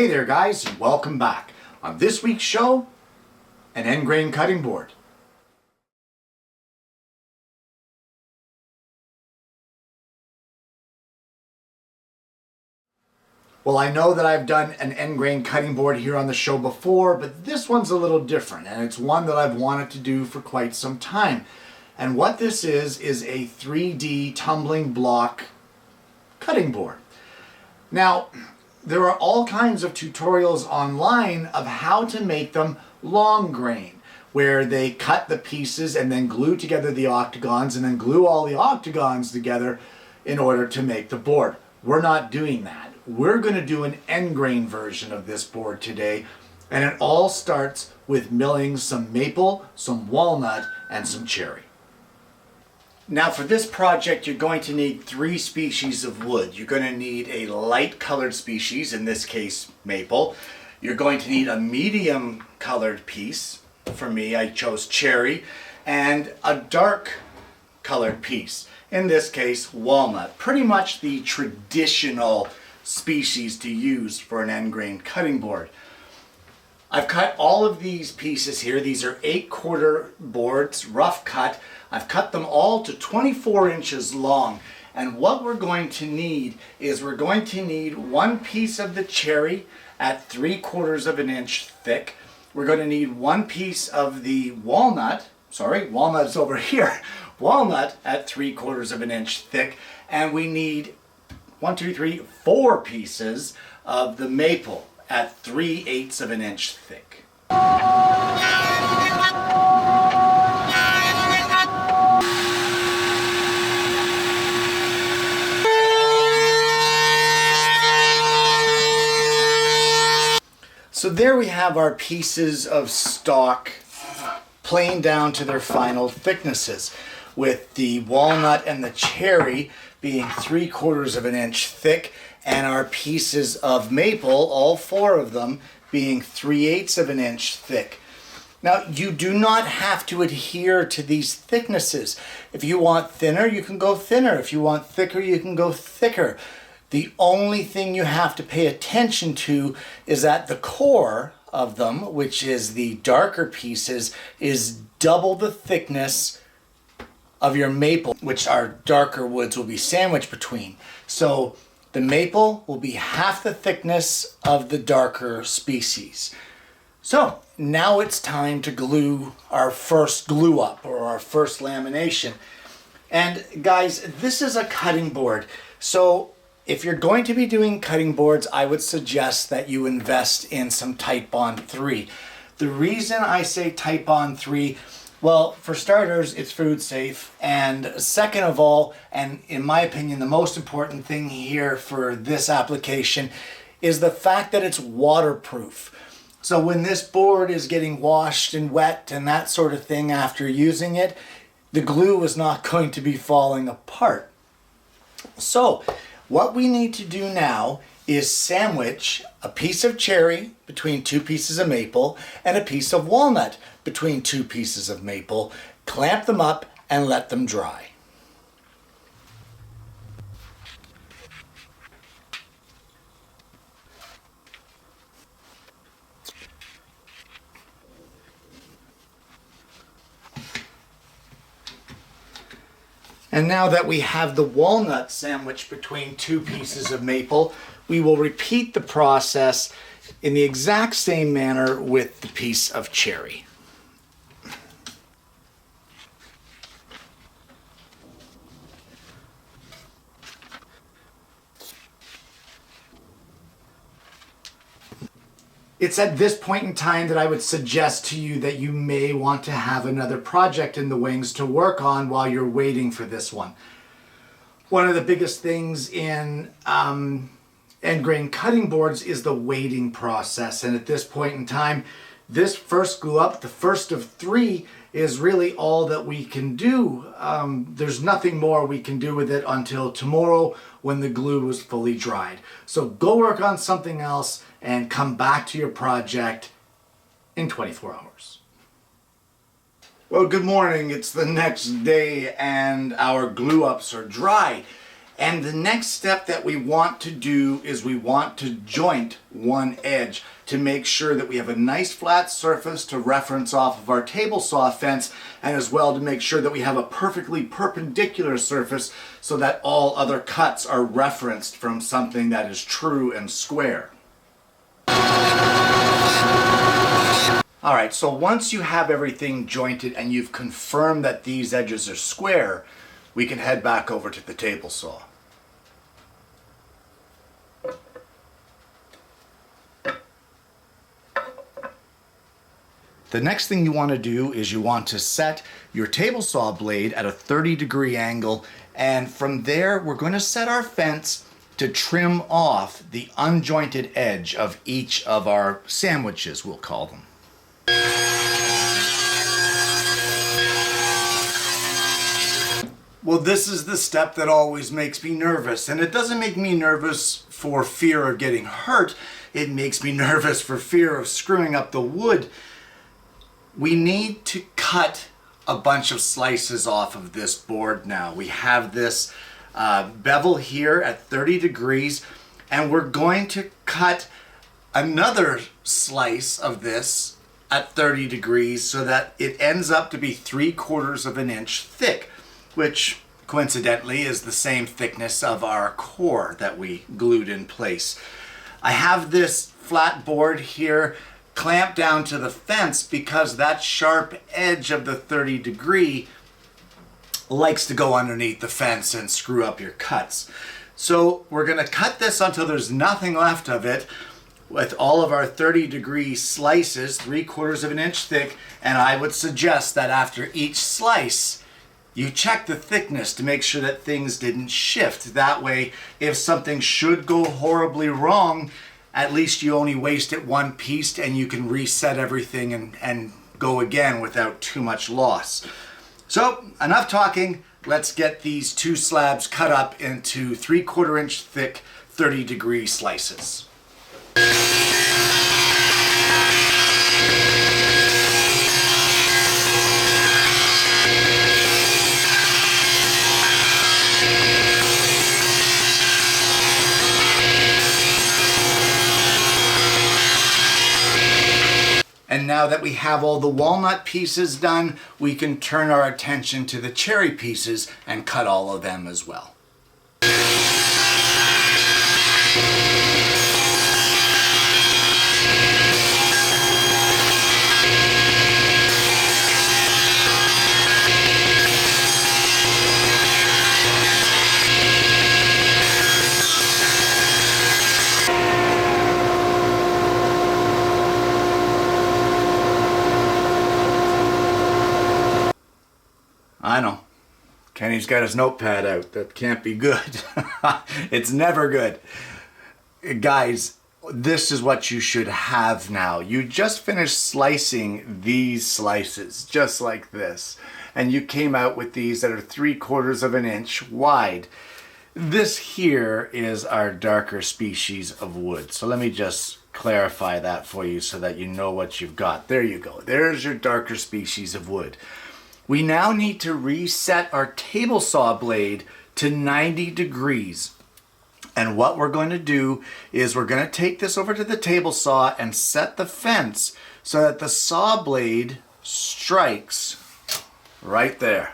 Hey there guys, and welcome back. On this week's show, an end grain cutting board. Well, I know that I've done an end grain cutting board here on the show before, but this one's a little different, and it's one that I've wanted to do for quite some time. And what this is a 3D tumbling block cutting board. Now, there are all kinds of tutorials online of how to make them long grain, where they cut the pieces and then glue together the octagons and then glue all the octagons together in order to make the board. We're not doing that. We're going to do an end grain version of this board today, and it all starts with milling some maple, some walnut, and some cherry. Now for this project, you're going to need 3 species of wood. You're going to need a light colored species, in this case maple. You're going to need a medium colored piece. For me, I chose cherry, and a dark colored piece. In this case, walnut. Pretty much the traditional species to use for an end grain cutting board. I've cut all of these pieces here. These are 8/4 boards, rough cut. I've cut them all to 24 inches long. And what we're going to need is we're going to need 1 piece of the cherry at 3/4 of an inch thick. We're going to need 1 piece of the walnut. Sorry, walnut's over here. Walnut at 3/4 of an inch thick. And we need 4 pieces of the maple at 3/8 of an inch thick. So there we have our pieces of stock planed down to their final thicknesses, with the walnut and the cherry being 3/4 of an inch thick, and our pieces of maple, all 4 of them, being 3/8 of an inch thick. Now, you do not have to adhere to these thicknesses. If you want thinner, you can go thinner. If you want thicker, you can go thicker. The only thing you have to pay attention to is that the core of them, which is the darker pieces, is double the thickness of your maple, which our darker woods will be sandwiched between. So the maple will be half the thickness of the darker species. So now it's time to glue our first glue up, or our first lamination. And guys, this is a cutting board. So if you're going to be doing cutting boards, I would suggest that you invest in some Titebond 3. The reason I say Titebond 3, well, for starters, it's food safe, and second of all, and in my opinion, the most important thing here for this application is the fact that it's waterproof. So when this board is getting washed and wet and that sort of thing after using it, the glue is not going to be falling apart. So what we need to do now is sandwich a piece of cherry between 2 pieces of maple and a piece of walnut between 2 pieces of maple, clamp them up and let them dry. And now that we have the walnut sandwiched between 2 pieces of maple, we will repeat the process in the exact same manner with the piece of cherry. It's at this point in time that I would suggest to you that you may want to have another project in the wings to work on while you're waiting for this one. One of the biggest things in end grain cutting boards is the waiting process, and at this point in time, this first glue up, the first of 3, is really all that we can do. There's nothing more we can do with it until tomorrow when the glue is fully dried. So go work on something else and come back to your project in 24 hours. Well, good morning. It's the next day and our glue ups are dry. And the next step that we want to do is we want to joint one edge to make sure that we have a nice flat surface to reference off of our table saw fence, and as well to make sure that we have a perfectly perpendicular surface so that all other cuts are referenced from something that is true and square. Alright, so once you have everything jointed and you've confirmed that these edges are square, we can head back over to the table saw. The next thing you want to do is you want to set your table saw blade at a 30-degree angle, and from there we're going to set our fence to trim off the unjointed edge of each of our sandwiches, we'll call them. Well, this is the step that always makes me nervous, and it doesn't make me nervous for fear of getting hurt. It makes me nervous for fear of screwing up the wood. We need to cut a bunch of slices off of this board now. We have this bevel here at 30 degrees, and we're going to cut another slice of this at 30 degrees so that it ends up to be 3/4 of an inch thick, which coincidentally is the same thickness of our core that we glued in place. I have this flat board here clamped down to the fence because that sharp edge of the 30-degree likes to go underneath the fence and screw up your cuts. So we're going to cut this until there's nothing left of it with all of our 30-degree slices, 3/4 of an inch thick, and I would suggest that after each slice you check the thickness to make sure that things didn't shift. That way, if something should go horribly wrong, at least you only wasted one piece and you can reset everything and go again without too much loss. So, enough talking. Let's get these two slabs cut up into 3/4 inch thick 30-degree slices. And now that we have all the walnut pieces done, we can turn our attention to the cherry pieces and cut all of them as well. I know. Kenny's got his notepad out. That can't be good. It's never good. Guys, this is what you should have now. You just finished slicing these slices, just like this. And you came out with these that are 3/4 of an inch wide. This here is our darker species of wood. So let me just clarify that for you so that you know what you've got. There you go. There's your darker species of wood. We now need to reset our table saw blade to 90 degrees. And what we're going to do is we're going to take this over to the table saw and set the fence so that the saw blade strikes right there.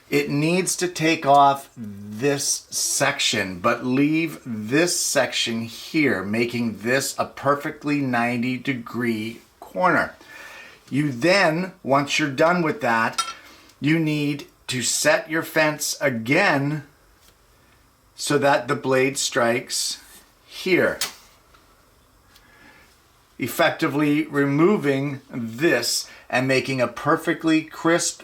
It needs to take off this section, but leave this section here, making this a perfectly 90-degree corner. You then, once you're done with that, you need to set your fence again so that the blade strikes here, effectively removing this and making a perfectly crisp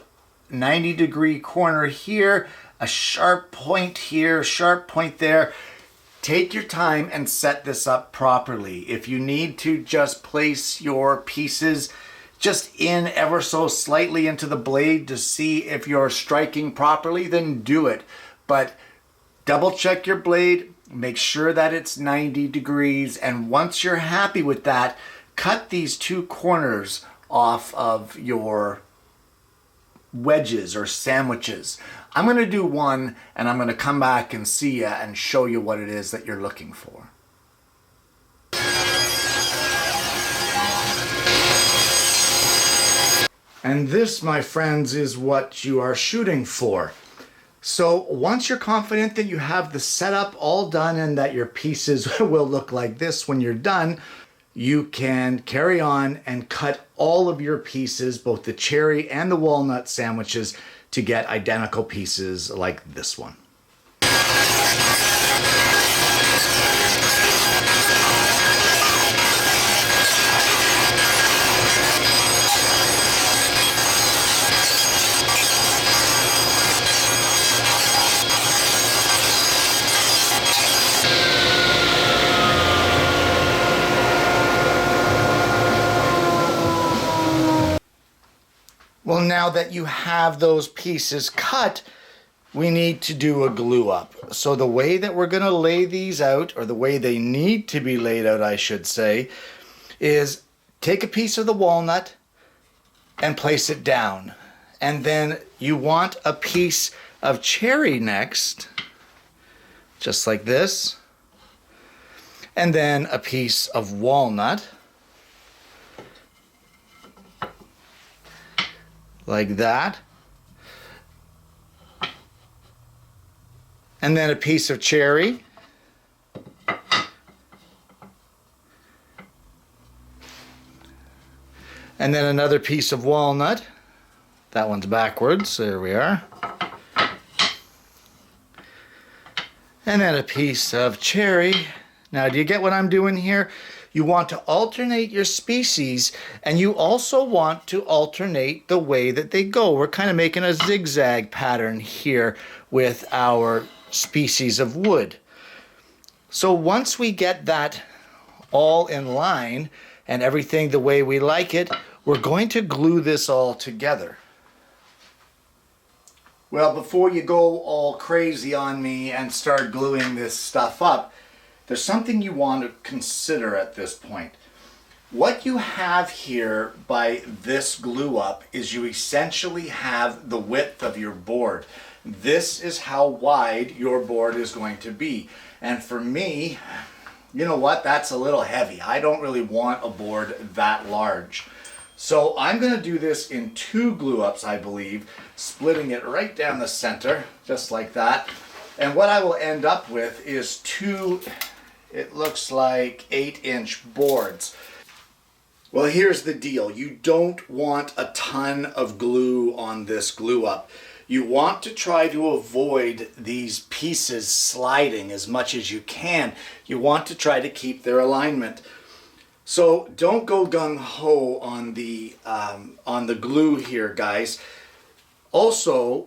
90-degree corner here, a sharp point here, a sharp point there. Take your time and set this up properly. If you need to just place your pieces just in ever so slightly into the blade to see if you're striking properly, then do it. But double check your blade, make sure that it's 90 degrees, and once you're happy with that, cut these two corners off of your wedges or sandwiches. I'm going to do one, and I'm going to come back and see you and show you what it is that you're looking for. And this, my friends, is what you are shooting for. So once you're confident that you have the setup all done and that your pieces will look like this when you're done, you can carry on and cut all of your pieces, both the cherry and the walnut sandwiches, to get identical pieces like this one. Well, now that you have those pieces cut, we need to do a glue up. So the way that we're going to lay these out, or the way they need to be laid out, I should say, is take a piece of the walnut and place it down. And then you want a piece of cherry next, just like this. And then a piece of walnut, like that. And then a piece of cherry. And then another piece of walnut. That one's backwards, there we are. And then a piece of cherry. Now, do you get what I'm doing here? You want to alternate your species, and you also want to alternate the way that they go. We're kind of making a zigzag pattern here with our species of wood. So once we get that all in line and everything the way we like it, we're going to glue this all together. Well, before you go all crazy on me and start gluing this stuff up, there's something you want to consider at this point. What you have here by this glue up is you essentially have the width of your board. This is how wide your board is going to be. And for me, you know what, that's a little heavy. I don't really want a board that large. So I'm going to do this in 2 glue ups, I believe, splitting it right down the center, just like that. And what I will end up with is 2, it looks like 8-inch boards. Well, here's the deal. You don't want a ton of glue on this glue up. You want to try to avoid these pieces sliding as much as you can. You want to try to keep their alignment. So don't go gung-ho on the glue here, guys. Also,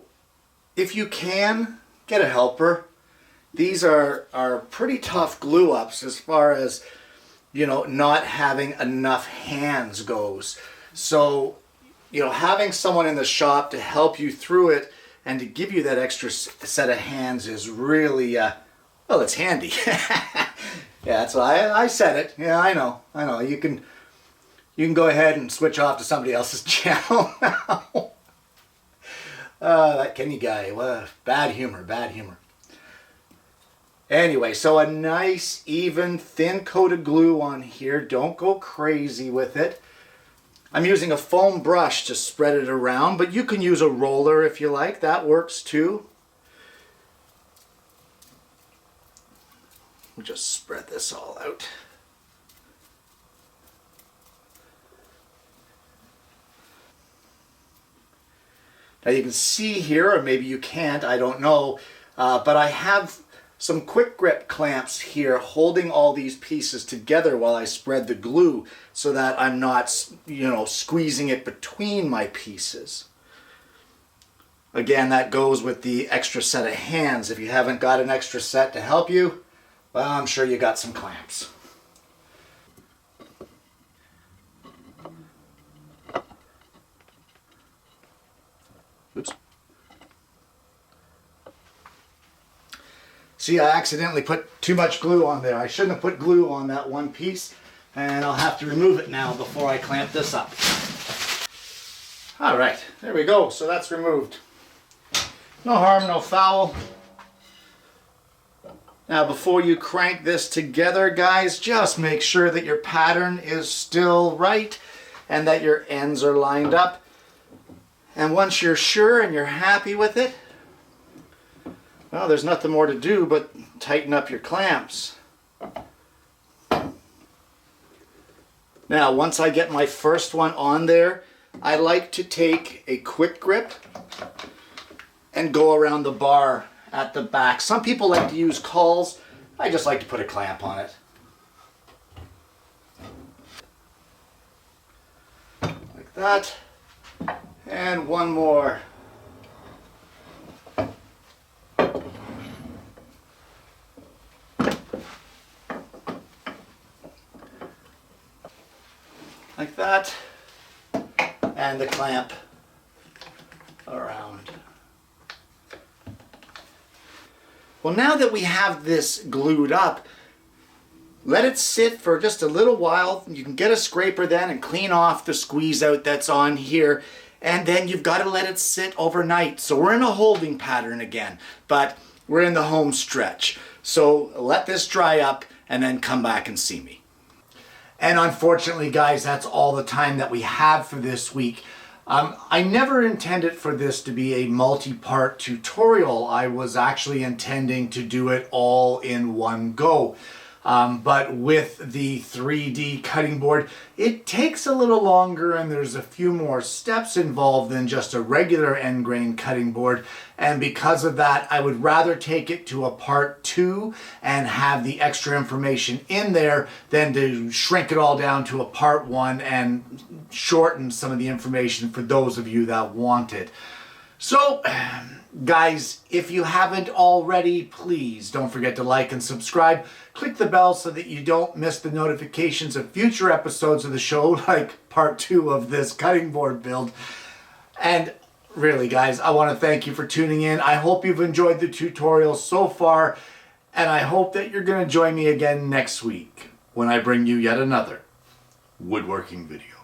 if you can, get a helper. These are pretty tough glue ups as far as, you know, not having enough hands goes. So, you know, having someone in the shop to help you through it and to give you that extra set of hands is really, well, it's handy. Yeah, that's why I said it. Yeah, I know. You can go ahead and switch off to somebody else's channel now. That Kenny guy, well, bad humor. Anyway, so a nice, even, thin coat of glue on here. Don't go crazy with it. I'm using a foam brush to spread it around, but you can use a roller if you like. That works too. We'll just spread this all out. Now you can see here, or maybe you can't, I don't know, but I have some quick grip clamps here holding all these pieces together while I spread the glue so that I'm not, you know, squeezing it between my pieces. Again, that goes with the extra set of hands. If you haven't got an extra set to help you, well, I'm sure you got some clamps. Oops. See, I accidentally put too much glue on there. I shouldn't have put glue on that one piece, and I'll have to remove it now before I clamp this up. All right, there we go. So that's removed. No harm, no foul. Now before you crank this together, guys, just make sure that your pattern is still right and that your ends are lined up. And once you're sure and you're happy with it, well, there's nothing more to do but tighten up your clamps. Now, once I get my first one on there, I like to take a quick grip and go around the bar at the back. Some people like to use cauls. I just like to put a clamp on it. Like that. And one more. Like that. And the clamp around. Well, now that we have this glued up, let it sit for just a little while. You can get a scraper then and clean off the squeeze out that's on here. And then you've got to let it sit overnight. So we're in a holding pattern again, but we're in the home stretch. So let this dry up and then come back and see me. And unfortunately, guys, that's all the time that we have for this week. I never intended for this to be a multi-part tutorial. I was actually intending to do it all in one go. But with the 3D cutting board, it takes a little longer and there's a few more steps involved than just a regular end grain cutting board. And because of that, I would rather take it to a part 2 and have the extra information in there than to shrink it all down to a part 1 and shorten some of the information for those of you that want it. So, guys, if you haven't already, please don't forget to like and subscribe. Click the bell so that you don't miss the notifications of future episodes of the show, like part 2 of this cutting board build. And really, guys, I want to thank you for tuning in. I hope you've enjoyed the tutorial so far, and I hope that you're going to join me again next week when I bring you yet another woodworking video.